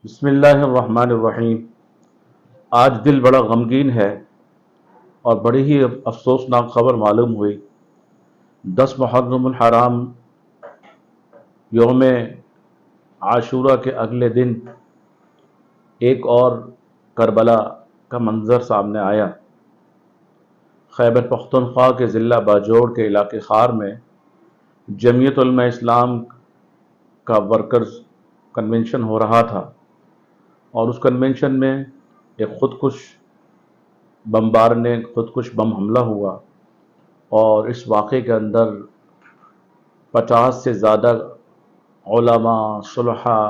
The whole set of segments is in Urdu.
بسم اللہ الرحمن الرحیم۔ آج دل بڑا غمگین ہے اور بڑی ہی افسوسناک خبر معلوم ہوئی۔ 10 محرم الحرام یوم عاشورہ کے اگلے دن ایک اور کربلا کا منظر سامنے آیا۔ خیبر پختونخوا کے ضلع باجوڑ کے علاقے خار میں جمعیت علماء اسلام کا ورکرز کنونشن ہو رہا تھا، اور اس کنونشن میں ایک خودکش بم حملہ ہوا، اور اس واقعے کے اندر 50 سے زیادہ علماء، صلحاء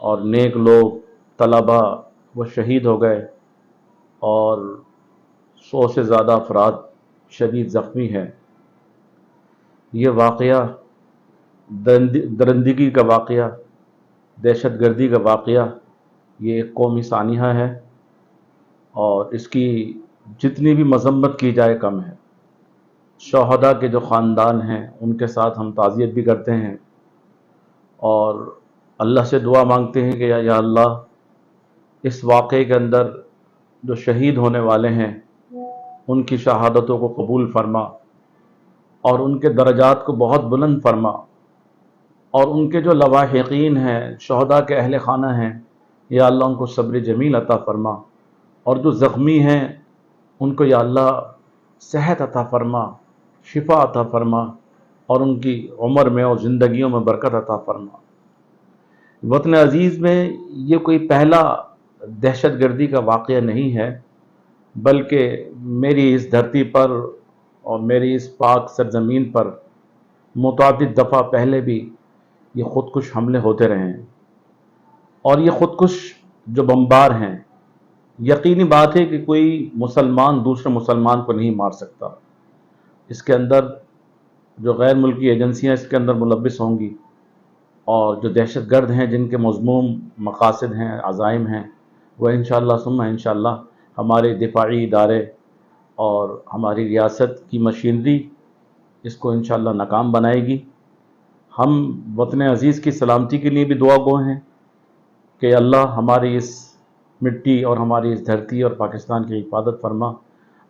اور نیک لوگ، طلباء وہ شہید ہو گئے، اور 100 سے زیادہ افراد شدید زخمی ہیں۔ یہ واقعہ درندگی کا واقعہ، دہشت گردی کا واقعہ، یہ ایک قومی سانحہ ہے، اور اس کی جتنی بھی مذمت کی جائے کم ہے۔ شہداء کے جو خاندان ہیں ان کے ساتھ ہم تعزیت بھی کرتے ہیں، اور اللہ سے دعا مانگتے ہیں کہ یا اللہ اس واقعے کے اندر جو شہید ہونے والے ہیں ان کی شہادتوں کو قبول فرما، اور ان کے درجات کو بہت بلند فرما، اور ان کے جو لواحقین ہیں، شہداء کے اہل خانہ ہیں، یا اللہ ان کو صبر جمیل عطا فرما، اور جو زخمی ہیں ان کو یا اللہ صحت عطا فرما، شفا عطا فرما، اور ان کی عمر میں اور زندگیوں میں برکت عطا فرما۔ وطن عزیز میں یہ کوئی پہلا دہشت گردی کا واقعہ نہیں ہے، بلکہ میری اس دھرتی پر اور میری اس پاک سرزمین پر متعدد دفعہ پہلے بھی یہ خودکش حملے ہوتے رہے ہیں، اور یہ خودکش جو بمبار ہیں، یقینی بات ہے کہ کوئی مسلمان دوسرے مسلمان کو نہیں مار سکتا۔ اس کے اندر جو غیر ملکی ایجنسیاں اس کے اندر ملوث ہوں گی، اور جو دہشت گرد ہیں جن کے مذموم مقاصد ہیں، عزائم ہیں، وہ انشاءاللہ ثم انشاءاللہ ہمارے دفاعی ادارے اور ہماری ریاست کی مشینری اس کو انشاءاللہ ناکام بنائے گی۔ ہم وطن عزیز کی سلامتی کے لیے بھی دعا گو ہیں کہ اللہ ہماری اس مٹی اور ہماری اس دھرتی اور پاکستان کی حفاظت فرما،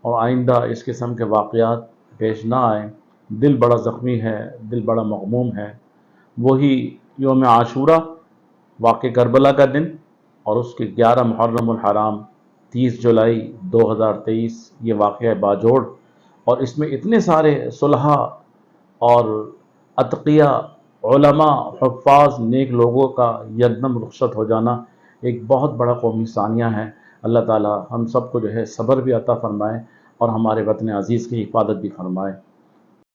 اور آئندہ اس قسم کے واقعات پیش نہ آئیں۔ دل بڑا زخمی ہے، دل بڑا مغموم ہے۔ وہی یوم عاشورہ، واقع کربلا کا دن، اور اس کے 11 محرم الحرام 30 جولائی 2023 یہ واقعہ باجوڑ، اور اس میں اتنے سارے صلحاء اور اتقیاء، علماء، حفاظ، نیک لوگوں کا یکدم رخصت ہو جانا ایک بہت بڑا قومی سانحہ ہے۔ اللہ تعالی ہم سب کو جو ہے صبر بھی عطا فرمائے، اور ہمارے وطن عزیز کی حفاظت بھی فرمائے۔